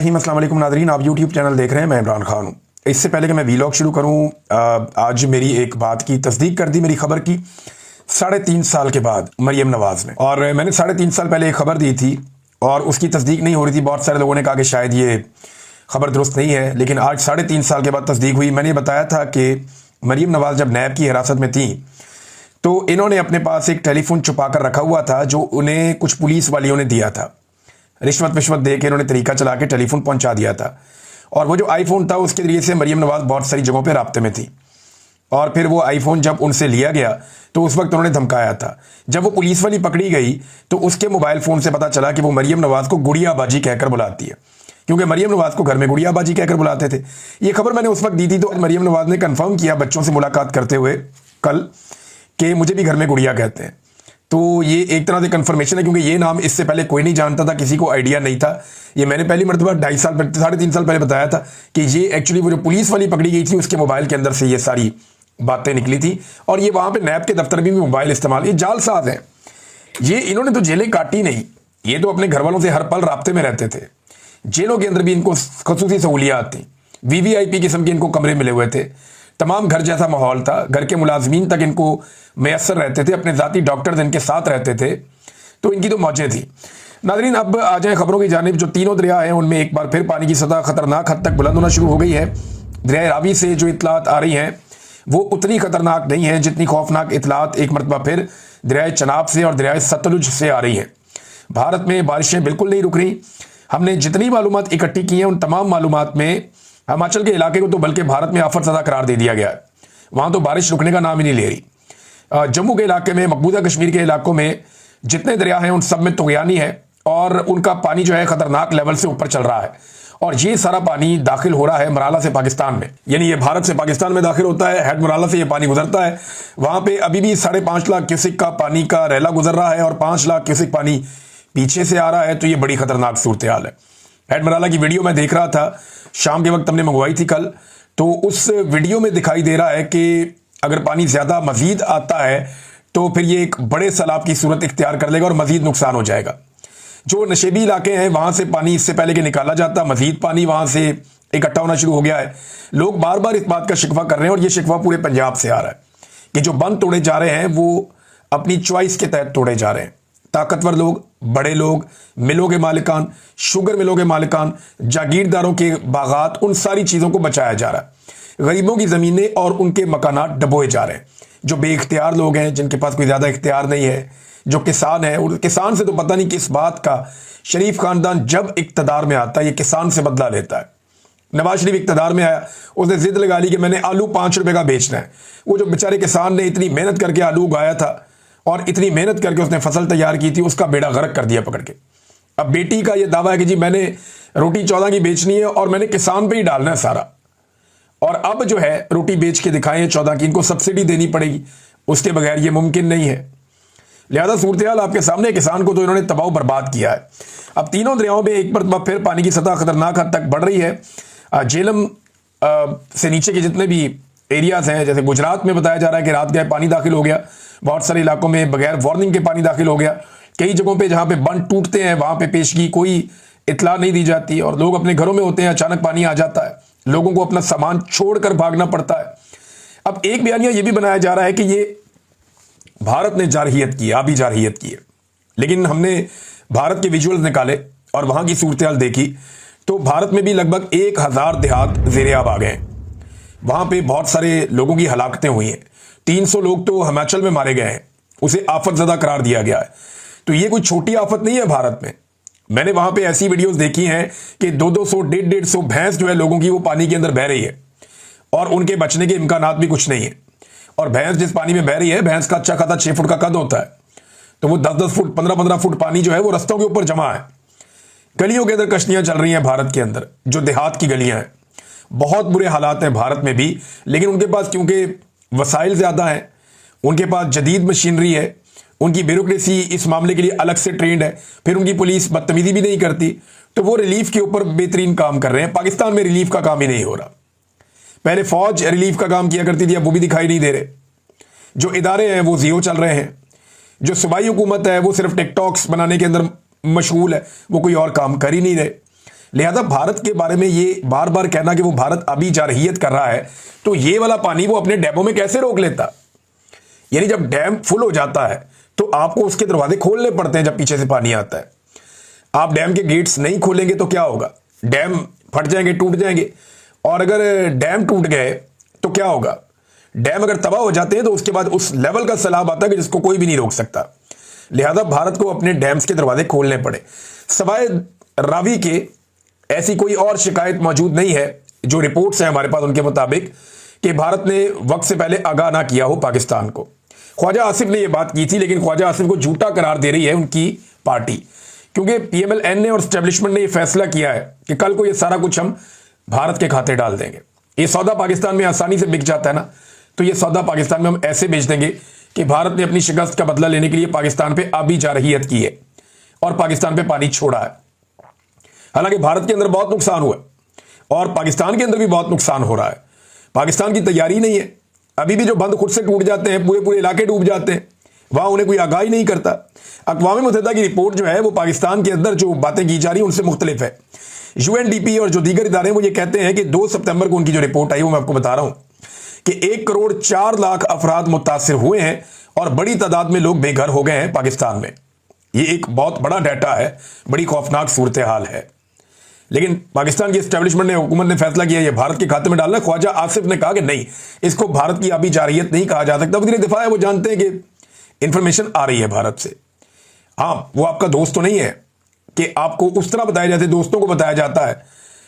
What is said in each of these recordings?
अस्सलाम वालेकुम नाज़रीन, आप यूट्यूब चैनल देख रहे हैं। मैं इमरान खान हूँ। इससे पहले कि मैं वीलॉग शुरू करूँ, आज मेरी एक बात की तस्दीक कर दी, मेरी खबर की 3.5 साल के बाद मरियम नवाज़ ने। और मैंने 3.5 साल पहले एक खबर दी थी और उसकी तस्दीक नहीं हो रही थी। बहुत सारे लोगों ने कहा कि शायद ये खबर दुरुस्त नहीं है, लेकिन आज 3.5 साल के बाद तस्दीक हुई। मैंने बताया था कि मरियम नवाज़ जब नैब की हिरासत में थी तो इन्होंने अपने पास एक टेलीफोन छुपा कर रखा हुआ था जो उन्हें कुछ पुलिस वालियों ने दिया था। रिश्वत विश्वत दे के इन्होंने तरीका चला के टेलीफोन पहुंचा दिया था। और वो जो आईफोन था उसके जरिए से मरियम नवाज़ बहुत सारी जगहों पे राब्ते में थी। और फिर वो आईफोन जब उनसे लिया गया तो उस वक्त उन्होंने धमकाया था। जब वो पुलिस वाली पकड़ी गई तो उसके मोबाइल फ़ोन से पता चला कि वो मरियम नवाज़ को गुड़िया बाजी कहकर बुलाती है, क्योंकि मरियम नवाज़ को घर में गुड़िया बाजी कहकर बुलाते थे। ये खबर मैंने उस वक्त दी थी तो मरियम नवाज़ ने कन्फर्म किया बच्चों से मुलाकात करते हुए कल कि मुझे भी घर में गुड़िया कहते हैं। तो ये एक तरह से कंफर्मेशन है, क्योंकि ये नाम इससे पहले कोई नहीं जानता था, किसी को आइडिया नहीं था। ये मैंने पहली मरतबा 3.5 साल पहले बताया था कि ये एक्चुअली वो जो पुलिस वाली पकड़ी गई थी उसके मोबाइल के अंदर से ये सारी बातें निकली थी। और ये वहाँ पे नैब के दफ्तर में भी मोबाइल इस्तेमाल, ये जालसाज हैं। ये इन्होंने तो जेलें काटी नहीं, ये तो अपने घर वालों से हर पल राब्ते में रहते थे। जेलों के अंदर भी इनको खसूसी सहूलियात थी, VVIP किस्म के इनको कमरे मिले हुए थे, तमाम घर जैसा माहौल था, घर के मुलाजमीन तक इनको मैसर रहते थे, अपने ज़ाती डॉक्टर्स इनके साथ रहते थे, तो इनकी तो मौजें थी। नाज़रीन, अब आ जाए खबरों की जानिब। जो तीनों दरिया हैं उनमें एक बार फिर पानी की सतह खतरनाक हद तक बुलंद होना शुरू हो गई है। दरिया रावी से जो इतलात आ रही हैं वो उतनी खतरनाक नहीं है जितनी खौफनाक इतलात एक मरतबा फिर दरिया चनाब से और दरिया सतलुज से आ रही हैं। भारत में बारिशें बिल्कुल नहीं रुक रही। हमने जितनी मालूमात इकट्ठी की हैं उन तमाम मालूमात में हिमाचल के इलाके को तो बल्कि भारत में आफत ज़दा करार दे दिया गया है। वहाँ तो बारिश रुकने का नाम ही नहीं ले रही। जम्मू के इलाके में, मकबूजा कश्मीर के इलाकों में जितने दरिया हैं उन सब में तुगयानी है और उनका पानी जो है खतरनाक लेवल से ऊपर चल रहा है। और ये सारा पानी दाखिल हो रहा है मराला से पाकिस्तान में, यानी ये भारत से पाकिस्तान में दाखिल होता है। हेड मराला से ये पानी गुजरता है। वहाँ पे अभी भी 5.5 लाख क्यूसिक का पानी का रैला गुजर रहा है और 5 लाख क्यूसिक पानी पीछे से आ रहा है। तो ये बड़ी खतरनाक सूरत हाल है। हेड मराला की वीडियो मैं देख रहा था, शाम के वक्त हमने मंगवाई थी कल, तो उस वीडियो में दिखाई दे रहा है कि अगर पानी ज़्यादा मजीद आता है तो फिर ये एक बड़े सैलाब की सूरत इख्तियार कर लेगा और मजीद नुकसान हो जाएगा। जो नशेबी इलाके हैं वहाँ से पानी इससे पहले कि निकाला जाता, मजीद पानी वहाँ से इकट्ठा होना शुरू हो गया है। लोग बार बार इस बात का शिकवा कर रहे हैं और ये शिकवा पूरे पंजाब से आ रहा है कि जो बंद तोड़े जा रहे हैं वो अपनी चॉइस के तहत तोड़े जा रहे हैं। ताकतवर लोग, बड़े लोग, मिलों के मालिकान, शुगर मिलों के मालिकान, जागीरदारों के बागात, उन सारी चीज़ों को बचाया जा रहा है। गरीबों की ज़मीनें और उनके मकानात डबोए जा रहे हैं। जो बेइख्तियार लोग हैं, जिनके पास कोई ज़्यादा इख्तियार नहीं है, जो किसान है, और किसान से तो पता नहीं किस बात का शरीफ खानदान जब इक़्तिदार में आता है ये किसान से बदला लेता है। नवाज शरीफ इक़्तिदार में आया, उसने जिद लगा ली कि मैंने आलू 5 रुपये का बेचना है। वो जो बेचारे किसान ने इतनी मेहनत करके आलू उगाया था और इतनी मेहनत करके उसने फसल तैयार की थी, उसका बेड़ा गर्क कर दिया पकड़ के। अब बेटी का ये दावा है कि जी मैंने रोटी 14 की बेचनी है और मैंने किसान पे ही डालना है सारा, और अब जो है रोटी बेच के दिखाएं 14 की, इनको सब्सिडी देनी पड़ेगी, उसके बगैर ये मुमकिन नहीं है। लिहाजा सूरत हाल आपके सामने, किसान को तो इन्होंने तबाह बर्बाद किया है। अब तीनों दरियाओं में एक मरतबा फिर पानी की सतह खतरनाक हद तक बढ़ रही है। झेलम से नीचे के जितने भी एरियाज़ हैं, जैसे गुजरात में बताया जा रहा है कि रात गए पानी दाखिल हो गया, बहुत सारे इलाकों में बगैर वार्निंग के पानी दाखिल हो गया। कई जगहों पे जहाँ पे बंद टूटते हैं वहाँ पे पेशगी कोई इतला नहीं दी जाती और लोग अपने घरों में होते हैं, अचानक पानी आ जाता है, लोगों को अपना सामान छोड़कर भागना पड़ता है। अब एक बयानिया ये भी बनाया जा रहा है कि ये भारत ने जारहियत की, आबी जारहियत की है, लेकिन हमने भारत के विजुअल्स निकाले और वहाँ की सूरत हाल देखी तो भारत में भी लगभग 1000 देहात ज़ेरे-आब आ गए। वहाँ पे बहुत सारे लोगों की हलाकतें हुई हैं। 300 लोग तो हिमाचल में मारे गए हैं, उसे आफत ज़दा करार दिया गया है। तो ये कोई छोटी आफत नहीं है भारत में। मैंने वहाँ पे ऐसी वीडियोस देखी हैं कि 200, 150 भैंस जो है लोगों की वो पानी के अंदर बह रही है और उनके बचने के इम्कानात भी कुछ नहीं है। और भैंस जिस पानी में बह रही है, भैंस का अच्छा खासा 6 फुट का कद होता है, तो वो 10-10 फुट, 15-15 फुट पानी जो है वो रस्तों के ऊपर जमा है। गलियों के अंदर कश्तियाँ चल रही हैं भारत के अंदर, जो देहात की गलियाँ हैं। बहुत बुरे हालात हैं भारत में भी, लेकिन उनके पास क्योंकि वसाइल ज़्यादा हैं, उनके पास जदीद मशीनरी है, उनकी ब्यूरोक्रेसी इस मामले के लिए अलग से ट्रेंड है, फिर उनकी पुलिस बदतमीजी भी नहीं करती, तो वो रिलीफ के ऊपर बेहतरीन काम कर रहे हैं। पाकिस्तान में रिलीफ का काम ही नहीं हो रहा। पहले फौज रिलीफ का काम किया करती थी, अब वो भी दिखाई नहीं दे रहे। जो इदारे हैं वो ज़ीरो चल रहे हैं। जो सूबाई हुकूमत है वो सिर्फ टिकटॉक्स बनाने के अंदर मशगूल है, वो कोई और काम कर ही नहीं रहे। लिहाजा भारत के बारे में ये बार बार कहना कि वो भारत अभी जारहियत कर रहा है, तो ये वाला पानी वो अपने डैमों में कैसे रोक लेता? यानी जब डैम फुल हो जाता है तो आपको उसके दरवाजे खोलने पड़ते हैं जब पीछे से पानी आता है। आप डैम के गेट्स नहीं खोलेंगे तो क्या होगा? डैम फट जाएंगे, टूट जाएंगे। और अगर डैम टूट गए तो क्या होगा? डैम अगर तबाह हो जाते हैं तो उसके बाद उस लेवल का सैलाब आता है कि जिसको कोई भी नहीं रोक सकता। लिहाजा भारत को अपने डैम्स के दरवाजे खोलने पड़े। सवाए रावी के ऐसी कोई और शिकायत मौजूद नहीं है। जो रिपोर्ट्स हैं हमारे पास उनके मुताबिक कि भारत ने वक्त से पहले आगाह ना किया हो पाकिस्तान को। ख्वाजा आसिफ ने यह बात की थी, लेकिन ख्वाजा आसिफ को झूठा करार दे रही है उनकी पार्टी, क्योंकि PMLN ने और एस्टेब्लिशमेंट ने यह फैसला किया है कि कल को यह सारा कुछ हम भारत के खाते डाल देंगे। ये सौदा पाकिस्तान में आसानी से बिक जाता है ना, तो ये सौदा पाकिस्तान में हम ऐसे बेच देंगे कि भारत ने अपनी शिकस्त का बदला लेने के लिए पाकिस्तान पे आबी जारहियत की है और पाकिस्तान पे पानी छोड़ा है। हालांकि भारत के अंदर बहुत नुकसान हुआ है और पाकिस्तान के अंदर भी बहुत नुकसान हो रहा है। पाकिस्तान की तैयारी नहीं है। अभी भी जो बंद खुद से टूट जाते हैं, पूरे पूरे इलाके डूब जाते हैं, वहां उन्हें कोई आगाही नहीं करता। अक़वाम मुत्तहिदा की रिपोर्ट जो है वो पाकिस्तान के अंदर जो बातें की जा रही है उनसे मुख्तलिफ है। UNDP और जो दीगर इदारे वो ये कहते हैं कि 2 सितंबर को उनकी जो रिपोर्ट आई वो मैं आपको बता रहा हूं कि 1,04,00,000 अफराद मुतासिर हुए हैं और बड़ी तादाद में लोग बेघर हो गए हैं पाकिस्तान में। ये एक बहुत बड़ा डाटा है, बड़ी खौफनाक सूरत हाल है। लेकिन पाकिस्तान की एस्टेब्लिशमेंट ने, हुकूमत ने फैसला किया ये भारत के खाते में डालना। ख्वाजा आसिफ ने कहा कि नहीं, इसको भारत की आबी जारहियत नहीं कहा जा सकता। वज़ीर दिफा है, वो जानते हैं कि इंफॉर्मेशन आ रही है भारत से। हाँ, वो आपका दोस्त तो नहीं है कि आपको उस तरह बताया जैसे दोस्तों को बताया जाता है,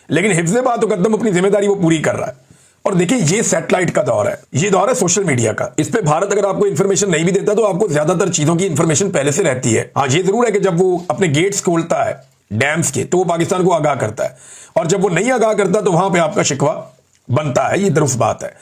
लेकिन हिफ्ज़े बात मुक़द्दम अपनी जिम्मेदारी वो पूरी कर रहा है। और देखिए, ये सैटेलाइट का दौर है, ये दौर है सोशल मीडिया का। इस पे भारत अगर आपको इंफॉर्मेशन नहीं भी देता तो आपको ज्यादातर चीजों की इंफॉर्मेशन पहले से रहती है। हाँ, ये जरूर है कि जब वो अपने गेट्स खोलता है डैम्स के तो वो पाकिस्तान को आगाह करता है, और जब वो नहीं आगाह करता तो वहां पे आपका शिकवा बनता है। ये दुरुस्त बात है।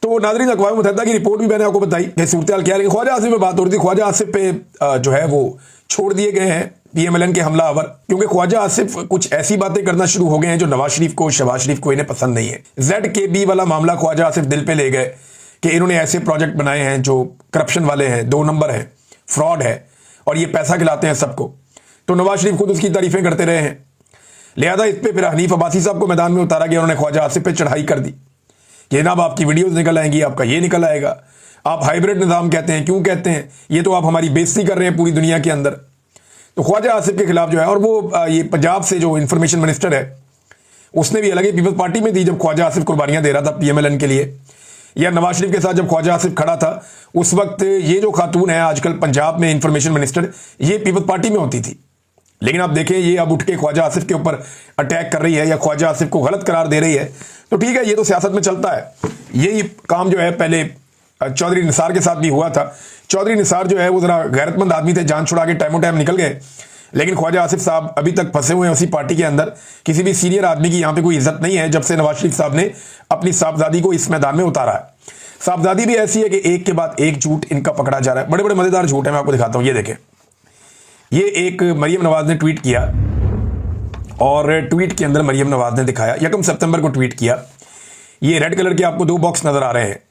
तो नाज़रीन, अक़वाम मुत्तहिदा की रिपोर्ट भी मैंने आपको बताई कि सूरत हाल क्या है। लेकिन ख्वाजा आसिफ में बात हो रही थी, ख्वाजा आसिफ पे जो है वो छोड़ दिए गए हैं PMLN के हमलावर, क्योंकि ख्वाजा आसिफ कुछ ऐसी बातें करना शुरू हो गए हैं जो नवाज शरीफ को, शहबाज शरीफ को इन्हें पसंद नहीं है। ZKB वाला मामला ख्वाजा आसिफ दिल पे ले गए कि इन्होंने ऐसे प्रोजेक्ट बनाए हैं जो करप्शन वाले हैं, 2 नंबर है, फ्रॉड है और ये पैसा खिलाते हैं सबको। तो नवाज शरीफ खुद उसकी तारीफें करते रहे हैं। लिहाजा इस पर फिर हनीफ अब्बासी साहब को मैदान में उतारा गया। उन्होंने ख्वाजा आसिफ पे चढ़ाई कर दी कि जनाब आपकी वीडियोज़ निकल आएंगी, आपका ये निकल आएगा, आप हाइब्रिड निज़ाम कहते हैं, क्यों कहते हैं, ये तो आप हमारी बेइज्जती कर रहे हैं पूरी दुनिया के अंदर। तो ख्वाजा आसिफ के खिलाफ जो है, और वो ये पंजाब से जो इंफॉर्मेशन मिनिस्टर है उसने भी अलग पीपल्स पार्टी में दी जब ख्वाजा आसिफ कुर्बानियां दे रहा था PMLN के लिए, या नवाज शरीफ के साथ जब ख्वाजा आसिफ खड़ा था उस वक्त ये जो खातून है आजकल पंजाब में इंफॉर्मेशन मिनिस्टर, ये पीपल्स पार्टी में होती थी। लेकिन आप देखें ये अब उठ के ख्वाजा आसिफ के ऊपर अटैक कर रही है या ख्वाजा आसिफ को गलत करार दे रही है। तो ठीक है, ये तो सियासत में चलता है। यही काम जो है पहले चौधरी निसार के साथ भी हुआ था। चौधरी निसार जो है वो जरा गैरतमंद आदमी थे, जान छुड़ा के टाइमों टाइम निकल गए, लेकिन ख्वाजा आसिफ साहब अभी तक फंसे हुए हैं उसी पार्टी के अंदर। किसी भी सीनियर आदमी की यहाँ पे कोई इज्जत नहीं है जब से नवाज शरीफ साहब ने अपनी साहबजादी को इस मैदान में उतारा है। साहबजादी भी ऐसी है कि एक के बाद एक झूठ इनका पकड़ा जा रहा है। बड़े बड़े मजेदार झूठ है, मैं आपको दिखाता हूँ। ये देखें, ये एक मरियम नवाज ने ट्वीट किया और ट्वीट के अंदर मरियम नवाज ने दिखाया, 1 सितंबर को ट्वीट किया। ये रेड कलर के आपको 2 बॉक्स नजर आ रहे हैं।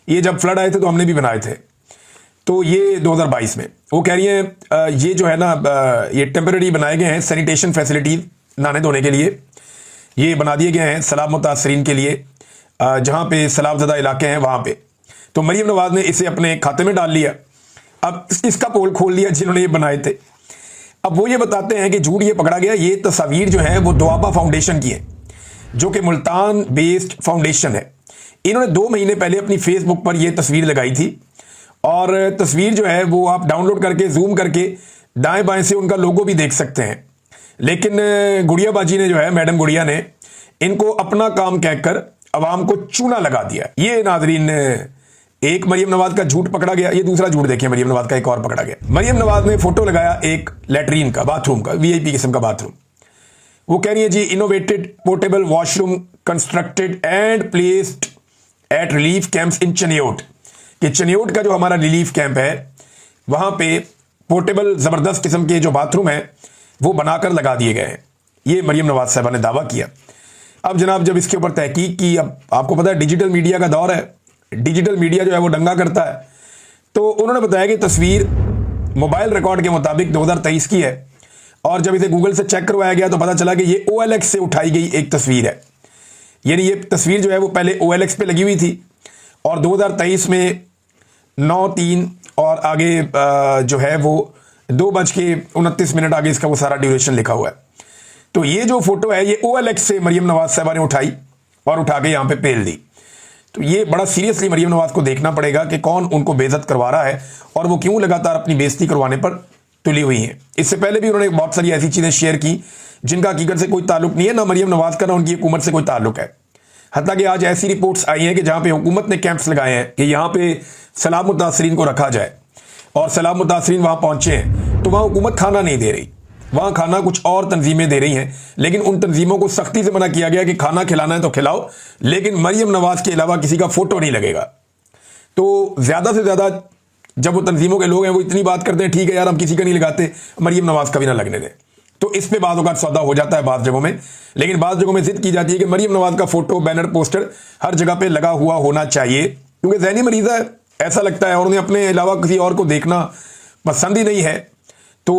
ये जब फ्लड आए थे तो हमने भी बनाए थे। तो ये 2022 में वो कह रही है ये जो है ना ये टेम्पररी बनाए गए हैं सैनिटेशन फैसिलिटीज नहाने धोने के लिए, ये बना दिए गए हैं सैलाब मुतासरीन के लिए जहाँ पे सैलाबज़दा इलाके हैं वहाँ पे। तो मरियम नवाज ने इसे अपने खाते में डाल लिया। अब इसका पोल खोल लिया जिन्होंने ये बनाए थे। अब वो ये बताते हैं कि झूठ ये पकड़ा गया। ये तस्वीर जो है वो दुआबा फाउंडेशन की है, जो कि मुल्तान बेस्ड फाउंडेशन है। इन्होंने 2 महीने पहले अपनी फेसबुक पर यह तस्वीर लगाई थी, और तस्वीर जो है वो आप डाउनलोड करके जूम करके दाएं बाएं से उनका लोगो भी देख सकते हैं। लेकिन गुड़िया बाजी ने जो है, मैडम गुड़िया ने इनको अपना काम कहकर अवाम को चूना लगा दिया। ये नाजरीन एक मरियम नवाज का झूठ पकड़ा गया। ये दूसरा झूठ देखिए, मरियम नवाज का एक और पकड़ा गया। मरियम नवाज ने फोटो लगाया एक लैट्रीन का, बाथरूम का, VIP किस्म का बाथरूम। वो कह रही है जी, innovated portable washroom constructed and placed at relief camps in Chiniot, कि चनियोट का जो हमारा रिलीफ कैंप है वहां पे पोर्टेबल जबरदस्त किस्म के जो बाथरूम है वो बनाकर लगा दिए गए हैं। ये मरियम नवाज साहबा ने दावा किया। अब जनाब जब इसके ऊपर तहकीक की, अब आपको पता है डिजिटल मीडिया का दौर है, डिजिटल मीडिया जो है वो दंगा करता है। तो उन्होंने बताया कि तस्वीर मोबाइल रिकॉर्ड के मुताबिक 2023 की है और जब इसे गूगल से चेक करवाया गया तो पता चला कि ये OLX से उठाई गई एक तस्वीर है। यानी ये तस्वीर जो है वो पहले OLX पे लगी हुई थी और 2023 में 9:03 और आगे जो है वो 2:29 आगे इसका वो सारा ड्यूरेशन लिखा हुआ है। तो ये जो फोटो है ये OLX से मरियम नवाज साहबा ने उठाई और उठा के यहां पे पेल दी। तो ये बड़ा सीरियसली मरियम नवाज को देखना पड़ेगा कि कौन उनको बेइज्जत करवा रहा है और वो क्यों लगातार अपनी बेइज्जती करवाने पर तुली हुई है। इससे पहले भी उन्होंने बहुत सारी ऐसी चीजें शेयर की जिनका हकीकत से कोई ताल्लुक नहीं है, ना मरियम नवाज का ना उनकी हुकूमत से कोई ताल्लुक है। हत्ता कि आज ऐसी रिपोर्ट्स आई हैं कि जहां पे हुकूमत ने कैंप्स लगाए हैं कि यहां पे सैलाब मुतासरीन को रखा जाए और सैलाब मुतासरीन वहां पहुंचे हैं तो वहां हुकूमत खाना नहीं दे रही, वहां खाना कुछ और तंजीमें दे रही हैं। लेकिन उन तंजीमों को सख्ती से मना किया गया कि खाना खिलाना है तो खिलाओ, लेकिन मरियम नवाज के अलावा किसी का फोटो नहीं लगेगा। तो ज्यादा से ज्यादा जब वो तंजीमों के लोग हैं वो इतनी बात करते हैं, ठीक है यार हम किसी का नहीं लगाते, मरियम नवाज का भी ना लगने दें। तो इस पे बाद सौदा हो जाता है बात जगहों में, लेकिन बात जगहों में जिद की जाती है कि मरियम नवाज का फोटो बैनर पोस्टर हर जगह पे लगा हुआ होना चाहिए, क्योंकि ज़हनी मरीज़ है ऐसा लगता है और उन्हें अपने अलावा किसी और को देखना पसंद ही नहीं है। तो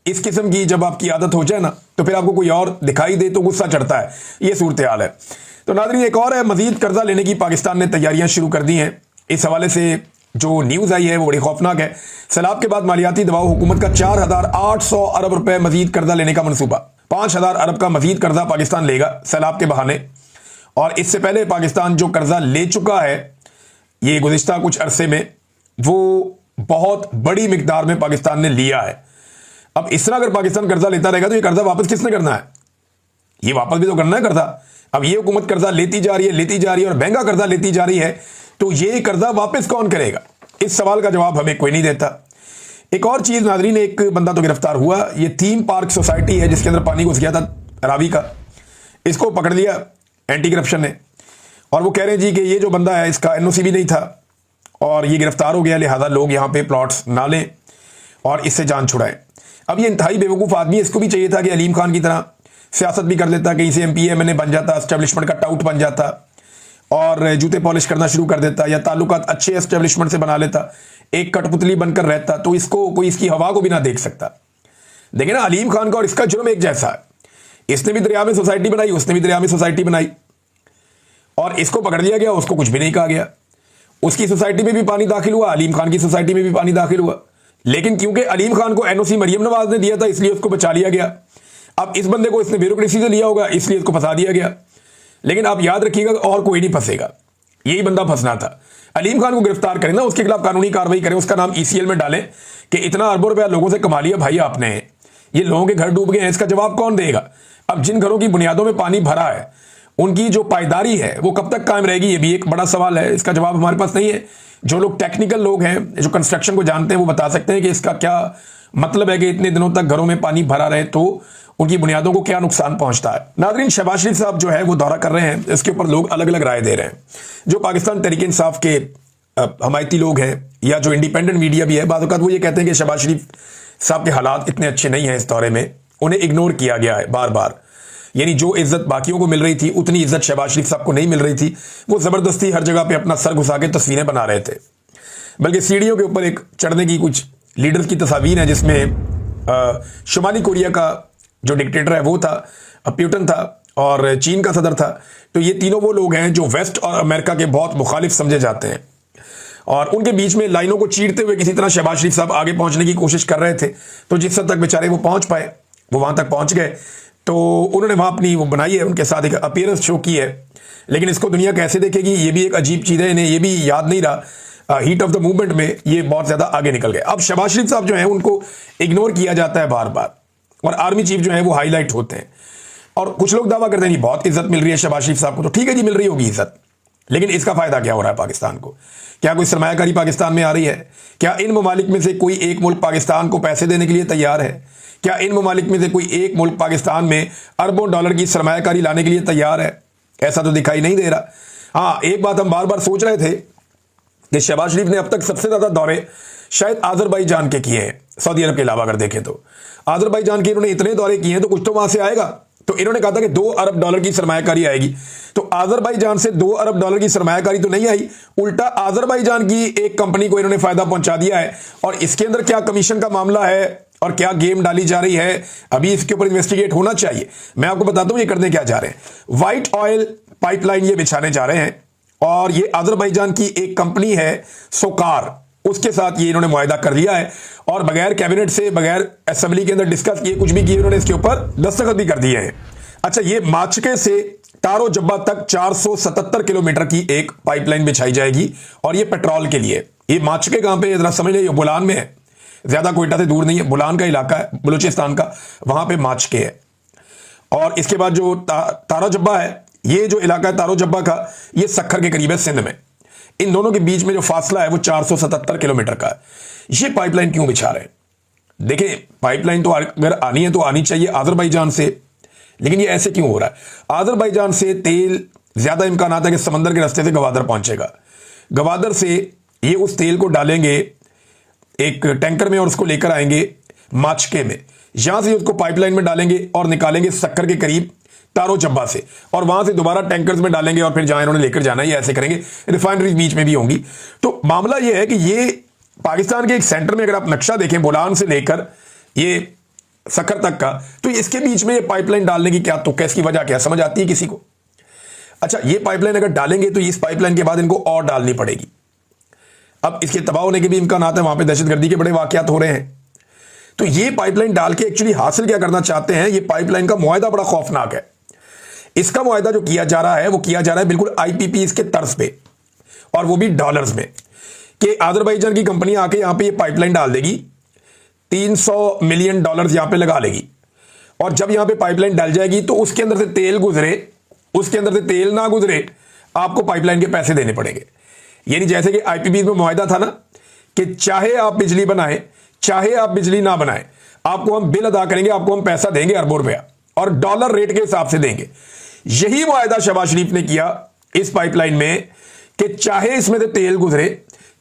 इस किस्म की जब आपकी आदत हो जाए ना तो फिर आपको कोई और दिखाई दे तो गुस्सा चढ़ता है, ये सूरत हाल है। तो नाज़रीन एक और है, मजीद कर्जा लेने की पाकिस्तान ने तैयारियां शुरू कर दी हैं। इस हवाले से जो न्यूज़ आई है वो बड़ी खौफनाक है। सैलाब के बाद मालियाती दबाव, हुकूमत का 4,800 अरब रुपए मजीद कर्जा लेने का मनसूबा। 5,000 अरब का मजीद कर्जा पाकिस्तान लेगा सैलाब के बहाने। और इससे पहले पाकिस्तान जो कर्जा ले चुका है ये गुज़िश्ता कुछ अरसे में, वो बहुत बड़ी मिकदार में पाकिस्तान ने लिया है। अब इस तरह अगर पाकिस्तान कर्जा लेता रहेगा तो ये कर्जा वापस किसने करना है? ये वापस भी तो करना है कर्जा। अब ये हुकूमत कर्जा लेती जा रही है और महंगा कर्जा लेती जा रही है, तो ये कर्जा वापस कौन करेगा? इस सवाल का जवाब हमें कोई नहीं देता। एक और चीज नाजरीन, एक बंदा तो गिरफ्तार हुआ, ये थीम पार्क सोसाइटी है जिसके अंदर पानी घुस गया था रावी का, इसको पकड़ लिया एंटी करप्शन ने। और वो कह रहे हैं जी कि ये जो बंदा है इसका NOC भी नहीं था और ये गिरफ्तार हो गया, लिहाजा लोग यहाँ पे प्लॉट्स ना लें और इससे जान छुड़ाएं। अब ये इंतहाई बेवकूफ़ आदमी है, इसको भी चाहिए था कि अलीम खान की तरह सियासत भी कर लेता, कहीं से MPA बन जाता, एस्टेब्लिशमेंट का टाउट बन जाता और जूते पॉलिश करना शुरू कर देता या ताल्लुकात अच्छे एस्टेब्लिशमेंट से बना लेता, एक कठपुतली बनकर रहता, तो इसको कोई इसकी हवा को भी ना देख सकता। देखिए ना, अलीम खान का और इसका जुर्म एक जैसा है। इसने भी दरिया में सोसाइटी बनाई, उसने भी दरिया में सोसाइटी बनाई और इसको पकड़ लिया गया, उसको कुछ भी नहीं कहा गया। उसकी सोसाइटी में भी पानी दाखिल हुआ, अलीम खान की सोसाइटी में भी पानी दाखिल हुआ, लेकिन क्योंकि अलीम खान को NOC मरियम नवाज ने दिया था इसलिए उसको बचा लिया गया। अब इस बंदे को इसने ब्यूरोक्रेसी से लिया होगा इसलिए इसको फंसा दिया गया। लेकिन आप याद रखिएगा और कोई नहीं फंसेगा, यही बंदा फंसना था। अलीम खान को गिरफ्तार करें ना, उसके खिलाफ कानूनी कार्रवाई करें, उसका नाम ECL में डालें कि इतना अरबों रुपया लोगों से कमा लिया भाई आपने, ये लोगों के घर डूब गए हैं, इसका जवाब कौन देगा? अब जिन घरों की बुनियादों में पानी भरा है उनकी जो पायदारी है वो कब तक कायम रहेगी, ये भी एक बड़ा सवाल है। इसका जवाब हमारे पास नहीं है। जो लोग टेक्निकल लोग हैं, जो कंस्ट्रक्शन को जानते हैं, वो बता सकते हैं कि इसका क्या मतलब है कि इतने दिनों तक घरों में पानी भरा रहे तो उनकी बुनियादों को क्या नुकसान पहुंचता है। नाज़रीन शहबाज शरीफ साहब जो है वो दौरा कर रहे हैं, इसके ऊपर लोग अलग अलग राय दे रहे हैं। जो पाकिस्तान तहरीक इंसाफ के हमायती लोग हैं या जो इंडिपेंडेंट मीडिया भी है, बात वो ये कहते हैं कि शहबाज शरीफ साहब के हालात इतने अच्छे नहीं हैं इस दौरे में, उन्हें इग्नोर किया गया है बार बार। यानी जो इज्जत बाकियों को मिल रही थी उतनी इज्जत शहबाज शरीफ साहब को नहीं मिल रही थी। वो जबरदस्ती हर जगह पे अपना सर घुसा के तस्वीरें बना रहे थे, बल्कि सीढ़ियों के ऊपर एक चढ़ने की कुछ लीडर्स की तस्वीर है जिसमें शुमाली कोरिया का जो डिक्टेटर है वो था, प्यूटन था और चीन का सदर था। तो ये तीनों वो लोग हैं जो वेस्ट और अमेरिका के बहुत मुखालिफ समझे जाते हैं और उनके बीच में लाइनों को चीरते हुए किसी तरह शहबाज शरीफ साहब आगे पहुंचने की कोशिश कर रहे थे। तो जिस हद तक बेचारे वो पहुंच पाए वो वहां तक पहुंच गए। तो उन्होंने वहां अपनी वो बनाई है, उनके साथ एक अपीयरेंस शो की है, लेकिन इसको दुनिया कैसे देखेगी ये भी एक अजीब चीज़ है। इन्हें ये भी याद नहीं रहा, हीट ऑफ द मूवमेंट में ये बहुत ज़्यादा आगे निकल गए। अब शहबाज शरीफ साहब जो है उनको इग्नोर किया जाता है बार बार और आर्मी चीफ जो है वो हाईलाइट होते हैं और कुछ लोग दावा करते हैं बहुत इज्जत मिल रही है शहबाज शरीफ साहब को। तो ठीक है जी, मिल रही होगी इज्जत, लेकिन इसका फायदा क्या हो रहा है पाकिस्तान को? क्या कोई सरमायाकारी पाकिस्तान में आ रही है? क्या इन ममालिक में से कोई एक मुल्क पाकिस्तान को पैसे देने के लिए तैयार है? क्या इन ममालिक में से कोई एक मुल्क पाकिस्तान में अरबों डॉलर की सरमायाकारी लाने के लिए तैयार है? ऐसा तो दिखाई नहीं दे रहा। हाँ, एक बात हम बार बार सोच रहे थे कि शहबाज शरीफ ने अब तक सबसे ज्यादा दौरे शायद आज़रबाईजान के किए हैं, सऊदी अरब के अलावा अगर देखें तो। आज़रबाईजान के इन्होंने इतने दौरे किए हैं तो कुछ तो वहां से आएगा। तो इन्होंने कहा था कि 2 अरब डॉलर की सरमायाकारी आएगी, तो आज़रबाईजान से 2 अरब डॉलर की सरमायाकारी तो नहीं आई, उल्टा आज़रबाईजान की एक कंपनी को इन्होंने फायदा पहुंचा दिया है। और इसके अंदर क्या कमीशन का मामला है और क्या गेम डाली जा रही है, अभी इसके ऊपर इन्वेस्टिगेट होना चाहिए। मैं आपको बताता हूं ये करने क्या जा रहे हैं। व्हाइट ऑयल पाइपलाइन ये बिछाने जा रहे हैं, और ये अजरबैजान की एक कंपनी है सोकार, उसके साथ ये इन्होंने मुआहदा कर लिया है, और बगैर कैबिनेट से, बगैर असेंबली के अंदर डिस्कस किए, कुछ भी किए, इन्होंने इसके ऊपर दस्तखत भी कर दिए हैं। अच्छा, ये माचके से तारो जब्बा तक 477 किलोमीटर की एक पाइपलाइन बिछाई जाएगी, और ये पेट्रोल के लिए। ये माचके कहां पे, जरा समझ लीजिए, बुलान में है, ज्यादा कोयटा से दूर नहीं है, बुलान का इलाका है बलूचिस्तान का, वहां पे माचके है। और इसके बाद जो तारो जब्बा है, ये जो इलाका है तारो जब्बा का, ये सक्खर के करीब है, सिंध में। इन दोनों के बीच में जो फासला है वो 477 किलोमीटर का है। ये पाइपलाइन क्यों बिछा रहे हैं? देखिए, पाइपलाइन तो अगर आनी है तो आनी चाहिए अजरबैजान से, लेकिन ये ऐसे क्यों हो रहा है? अजरबैजान से तेल ज्यादा इम्कान है कि समंदर के रास्ते से गवादर पहुंचेगा। गवादर से ये उस तेल को डालेंगे एक टैंकर में और उसको लेकर आएंगे माचके में, यहां से उसको पाइपलाइन में डालेंगे और निकालेंगे सक्कर के करीब तारो जब्बा से, और वहां से दोबारा टैंकर्स में डालेंगे और फिर जहां इन्होंने लेकर जाना है ये ऐसे करेंगे। रिफाइनरीज बीच में भी होंगी। तो मामला ये है कि ये पाकिस्तान के एक सेंटर में अगर आप नक्शा देखें, बोलान से लेकर ये सक्खर तक का, तो इसके बीच में ये पाइपलाइन डालने की क्या तुक है, इसकी वजह क्या समझ आती है किसी को? अच्छा, ये पाइपलाइन अगर डालेंगे तो इस पाइपलाइन के बाद इनको और डालनी पड़ेगी। अब इसके तबाह होने के भी इम्कान है, वहां पर दहशतगर्दी के बड़े वाकयात हो रहे हैं। तो ये पाइपलाइन डाल के एक्चुअली हासिल क्या करना चाहते हैं? ये पाइपलाइन का मुआहदा बड़ा खौफनाक है। इसका मुआहदा जो किया जा रहा है वो किया जा रहा है बिल्कुल आईपीपी के तर्ज पे, और वो भी डॉलर्स में, कि अजरबैजान की कंपनी आके यहां पे ये पाइपलाइन डाल देगी, 300 मिलियन डॉलर्स यहां पे लगा लेगी, और जब यहां पे पाइपलाइन डाल जाएगी तो उसके अंदर से तेल गुजरे, उसके अंदर से तेल ना गुजरे, आपको पाइपलाइन के पैसे देने पड़ेंगे। यानी जैसे कि आईपीपी में मुआहदा था ना कि चाहे आप बिजली बनाएं चाहे आप बिजली ना बनाएं, आपको हम बिल अदा करेंगे, आपको हम पैसा देंगे अरबों रुपया, और डॉलर रेट के हिसाब से देंगे। यही मुआहदा शहबाज शरीफ ने किया इस पाइपलाइन में कि चाहे इसमें से तेल गुजरे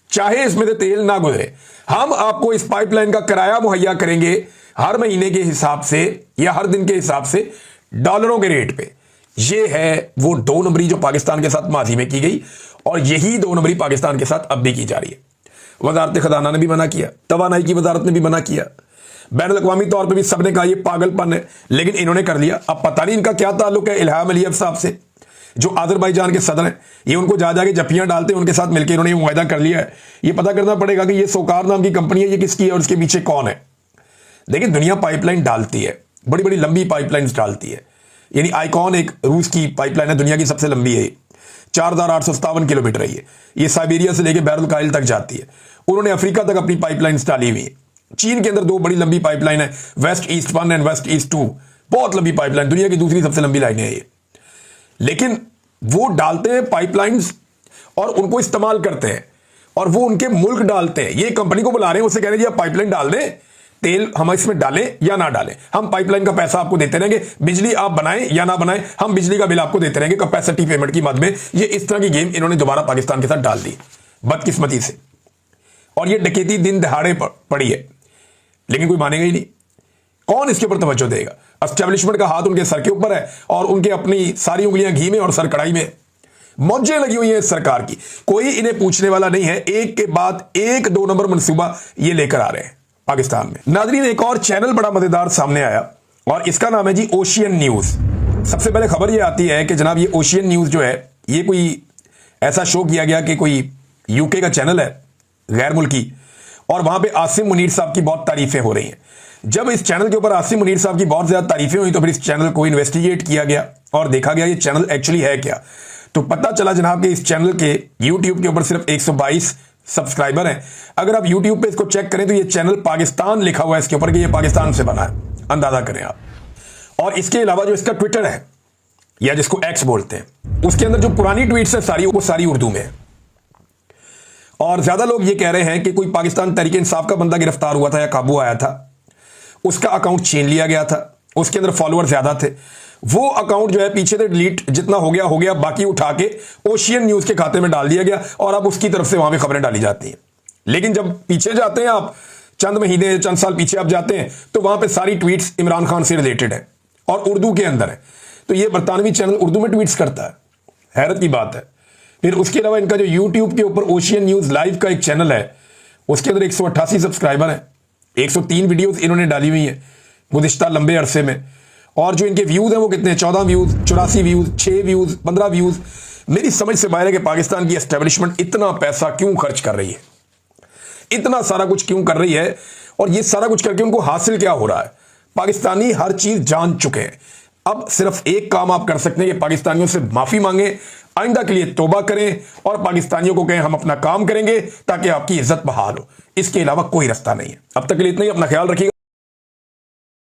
चाहे इसमें से तेल ना गुजरे, हम आपको इस पाइपलाइन का किराया मुहैया करेंगे हर महीने के हिसाब से या हर दिन के हिसाब से डॉलरों के रेट पे। ये है वो 2 नंबरी जो पाकिस्तान के साथ माजी में की गई, और यही 2 नंबरी पाकिस्तान के साथ अब भी की जा रही है। वजारत खजाना ने भी मना किया, तवानाई की वजारत ने भी मना किया, बैनुल-अक़वामी तौर पे भी सबने कहा ये पागलपन है, लेकिन इन्होंने कर लिया। अब पता नहीं इनका क्या ताल्लुक है इल्हाम अलीयव साहब से, जो अजरबैजान के सदर हैं। ये उनको जा जाके जफ्फियां डालते हैं, उनके साथ मिलकर इन्होंने मुआहदा कर लिया है। ये पता करना पड़ेगा कि ये सोकार नाम की कंपनी है, ये किसकी है और इसके पीछे कौन है। देखिए, दुनिया पाइपलाइन डालती है, बड़ी बड़ी लंबी पाइपलाइन डालती है। यानी आइकॉन एक रूस की पाइपलाइन है, दुनिया की सबसे लंबी है, 4857 किलोमीटर है। ये साइबेरिया से लेकर बैरुल तक जाती है। उन्होंने अफ्रीका तक अपनी पाइपलाइन डाली हुई है। चीन के अंदर 2 बड़ी लंबी पाइपलाइन है, west east 1 and west east 2, बहुत लंबी पाइपलाइन, दुनिया की दूसरी सबसे लंबी लाइन है ये। लेकिन वो डालते हैं पाइपलाइंस और उनको इस्तेमाल करते हैं, और वो उनके मुल्क डालते हैं। ये कंपनी को बुला रहे हैं, उससे कह रहे हैं जी आप पाइपलाइन डाल दें, तेल हम इसमें डालें या ना डालें, हम पाइपलाइन का पैसा आपको देते रहेंगे, बिजली आप बनाएं या ना बनाएं, हम बिजली का बिल आपको देते रहेंगे कैपेसिटी पेमेंट की मद में। ये इस तरह की गेम इन्होंने दोबारा पाकिस्तान के साथ डाल दी बदकिस्मती से, और ये डकैती दिन दहाड़े पड़ी है, लेकिन कोई मानेगा ही नहीं। कौन इसके ऊपर तवज्जो देगा? एस्टेब्लिशमेंट का हाथ उनके सर के ऊपर है, और उनके अपनी सारी उंगलियां घी में और सर कड़ाई में, मौजें लगी हुई हैं इस सरकार की। कोई इन्हें पूछने वाला नहीं है, एक के बाद एक 2 नंबर मंसूबा ये लेकर आ रहे हैं पाकिस्तान में। नाज़रीन, एक और चैनल बड़ा मजेदार सामने आया, और इसका नाम है जी ओशियन न्यूज। सबसे पहले खबर ये आती है कि जनाब ये ओशियन न्यूज जो है, ये कोई ऐसा शो किया गया कि कोई यूके का चैनल है गैर मुल्की, और वहां पे आसिम मुनीर साहब की बहुत तारीफें हो रही हैं। जब इस चैनल के ऊपर आसिम मुनीर साहब की बहुत ज्यादा तारीफें हुई तो फिर इस चैनल को इन्वेस्टिगेट किया गया और देखा गया ये चैनल एक्चुअली है क्या। तो पता चला जनाब कि इस चैनल के यूट्यूब के ऊपर सिर्फ 122 सब्सक्राइबर हैं। अगर आप यूट्यूब पे इसको चेक करें तो ये चैनल पाकिस्तान लिखा हुआ है इसके ऊपर कि ये पाकिस्तान से बना है, अंदाजा करें आप। और इसके अलावा जो इसका ट्विटर है, या जिसको एक्स बोलते हैं, उसके अंदर जो पुरानी ट्वीट्स है सारी, वो सारी उर्दू में है। और ज्यादा लोग ये कह रहे हैं कि कोई पाकिस्तान तहरीक इंसाफ का बंदा गिरफ्तार हुआ था या काबू आया था, उसका अकाउंट छीन लिया गया था, उसके अंदर फॉलोअर ज्यादा थे, वो अकाउंट जो है पीछे से डिलीट जितना हो गया, बाकी उठा के ओशियन न्यूज के खाते में डाल दिया गया, और अब उसकी तरफ से वहां पे खबरें डाली जाती हैं। लेकिन जब पीछे जाते हैं आप, चंद महीने चंद साल पीछे आप जाते हैं, तो वहां पे सारी ट्वीट्स इमरान खान से रिलेटेड है और उर्दू के अंदर है। तो ये बरतानवी चैनल उर्दू में ट्वीट्स करता है, हैरत की बात है। फिर उसके अलावा इनका जो यूट्यूब के ऊपर ओशियन न्यूज लाइव का एक चैनल है, उसके अंदर 188 सब्सक्राइबर है, 103 वीडियोस इन्होंने डाली हुई हैं गुज़िश्ता लंबे अरसे में, और जो इनके व्यूज़ हैं वो कितने, 14 व्यूज़, 84 व्यूज़, 6 व्यूज़, 15 व्यूज़। मेरी समझ से बाहर है कि पाकिस्तान की एस्टेब्लिशमेंट इतना पैसा क्यों खर्च कर रही है, इतना सारा कुछ क्यों कर रही है, और ये सारा कुछ करके उनको हासिल क्या हो रहा है। पाकिस्तानी हर चीज़ जान चुके हैं। अब सिर्फ एक काम आप कर सकते हैं कि पाकिस्तानियों से माफ़ी मांगें, आइंदा के लिए तौबा करें और पाकिस्तानियों को कहें हम अपना काम करेंगे ताकि आपकी इज्जत बहाल हो। इसके अलावा कोई रास्ता नहीं है। अब तक के लिए इतना ही। अपना ख्याल रखिएगा।